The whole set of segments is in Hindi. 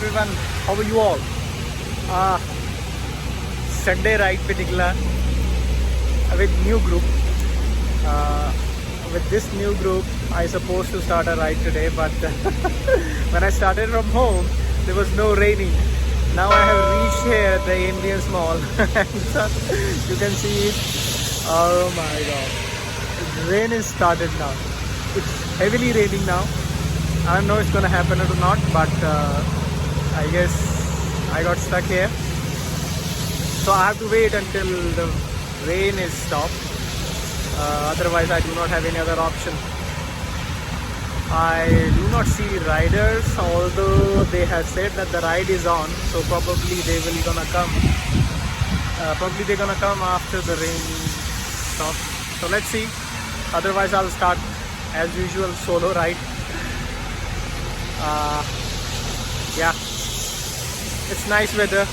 everyone, how are you all? Sunday ride पे निकला with new group. With this new group, I supposed to start a ride today, but when I started from home, there was no raining. Now I have reached here at the Indian Mall. You can see it. Oh my God! The rain is started now. It's heavily raining now. I don't know if it's gonna happen or not, but I guess I got stuck here. So I have to wait until the rain is stopped. Otherwise, I do not have any other option. I do not see riders, although they have said that the ride is on. So probably they will gonna come. Probably they're gonna come after the rain stops. So let's see. Otherwise, I'll start as usual solo ride. Yeah, it's nice weather.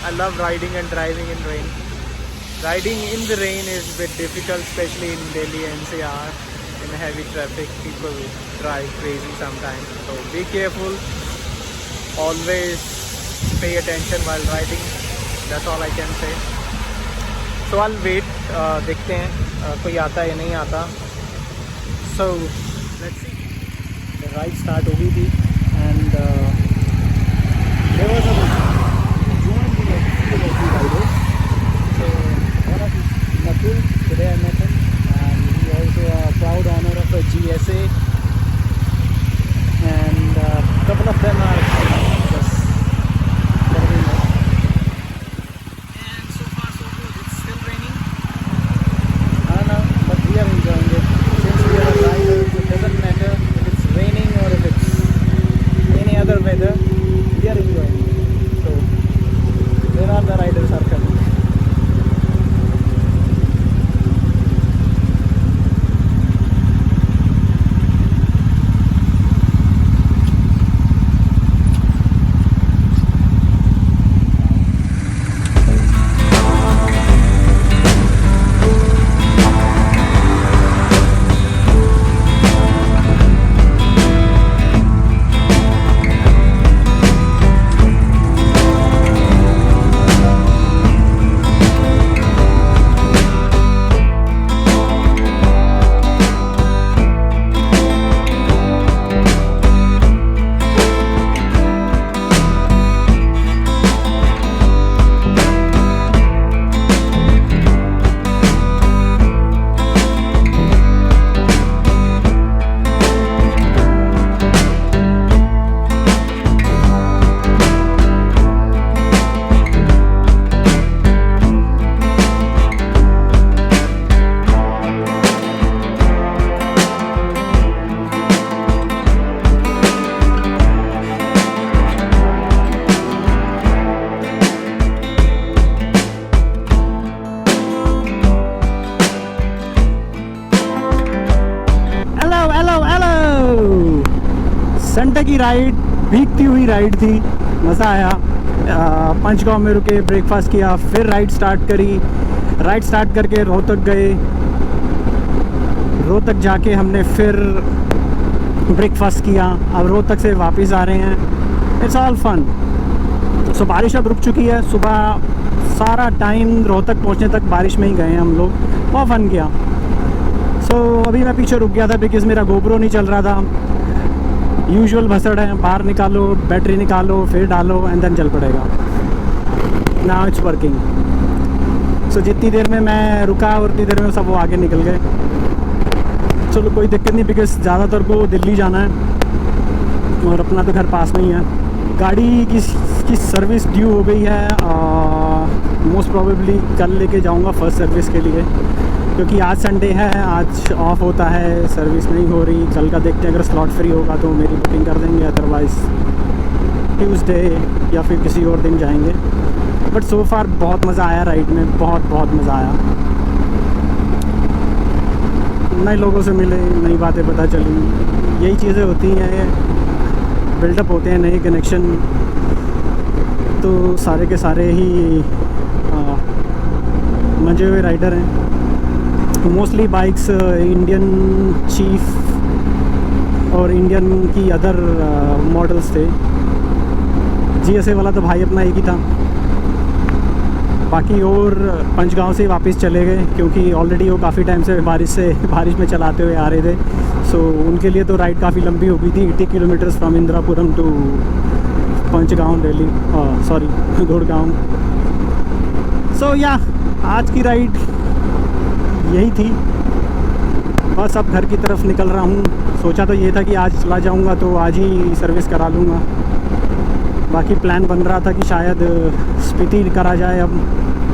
I love riding and driving in rain. Riding in the rain is a bit difficult, especially in Delhi NCR. In heavy traffic, people drive crazy sometimes. So be careful. Always pay attention while riding. That's all I can say. So I'll wait. देखते हैं कोई आता है या नहीं आता. So let's see. The ride start हो गई थी and there was a joint rider. So one of Nakul, today I met him, and he also a proud owner of a GSA, and a couple of them are just driving up. And so far so good. It's still raining. I don't know, but we are enjoying it. Since we are riders, it doesn't matter if it's raining or if it's any other weather, we are enjoying it. So there are the riders are coming. Sunday की राइड, भीगती हुई राइड थी, मज़ा आया. पंचगांव में रुके, ब्रेकफास्ट किया, फिर राइड स्टार्ट करी. राइड स्टार्ट करके रोहतक गए. रोहतक जाके हमने फिर ब्रेकफास्ट किया. अब रोहतक से वापस आ रहे हैं. It's all fun. सो बारिश अब रुक चुकी है. सुबह सारा टाइम रोहतक पहुंचने तक बारिश में ही गए हम लोग. बहुत फन किया. सो अभी मैं पीछे रुक गया था बिकॉज़ मेरा गोप्रो नहीं चल रहा था. यूजुअल भसड़ है, बाहर निकालो, बैटरी निकालो, फिर डालो एंड देन चल पड़ेगा. Now it's working. सो जितनी देर में मैं रुका उतनी देर में सब वो आगे निकल गए. चलो कोई दिक्कत नहीं बिकॉज़ ज़्यादातर को दिल्ली जाना है और अपना तो घर पास में ही है. गाड़ी की सर्विस ड्यू हो गई है. मोस्ट प्रोबेबली कल लेके जाऊंगा फर्स्ट सर्विस के लिए, क्योंकि आज संडे है, आज ऑफ होता है, सर्विस नहीं हो रही. कल का देखते हैं, अगर स्लॉट फ्री होगा तो मेरी बुकिंग कर देंगे, अदरवाइज़ ट्यूसडे या फिर किसी और दिन जाएंगे. बट सो फार बहुत मज़ा आया राइड में. बहुत मज़ा आया. नए लोगों से मिले, नई बातें पता चली. यही चीज़ें होती हैं, बिल्डअप होते हैं नए कनेक्शन. तो सारे के सारे ही मजे हुए राइडर हैं. मोस्टली बाइक्स इंडियन चीफ और इंडियन की अदर मॉडल्स थे. GSA वाला तो भाई अपना एक ही था। बाकी और पंचगांव से वापस चले गए क्योंकि ऑलरेडी वो काफ़ी टाइम से बारिश में चलाते हुए आ रहे थे। सो उनके लिए तो राइड काफ़ी लंबी हो गई थी। 80 kilometres from Indirapuram to Panchgaon Delhi, sorry Gurgaon. So या आज की राइड यही थी। बस अब घर की तरफ निकल रहा हूँ। सोचा तो ये था कि आज चला जाऊँगा तो आज ही सर्विस करा लूँगा। बाकी प्लान बन रहा था कि शायद स्पीति करा जाए। अब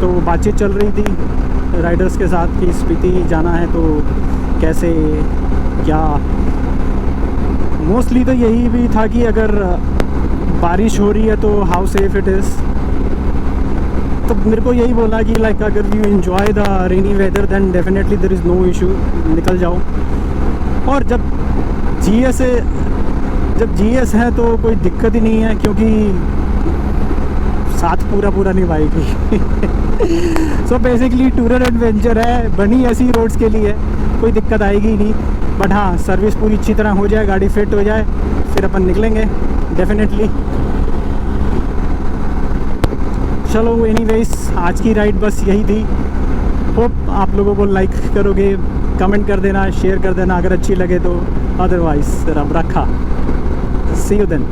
तो बातचीत चल रही थी राइडर्स के साथ कि स्पीति जाना है तो कैसे क्या। मोस्टली तो यही भी था कि अगर बारिश हो रही है तो हाउ सेफ इट इज़। तो मेरे को यही बोला कि लाइक अगर you enjoy the rainy weather then definitely there is no issue, निकल जाओ। और जब GS है तो कोई दिक्कत ही नहीं है क्योंकि साथ पूरा निभाएगी। So basically tour and adventure है, बनी ऐसी रोड्स के लिए, कोई दिक्कत आएगी ही नहीं। बट हाँ, सर्विस पूरी अच्छी तरह हो जाए, गाड़ी फिट हो जाए, फिर अपन निकलेंगे डेफिनेटली। चलो एनीवेज, आज की राइड बस यही थी। होप आप लोगों को लाइक करोगे, कमेंट कर देना, शेयर कर देना अगर अच्छी लगे तो। अदरवाइज रब रखा। सी यू देन।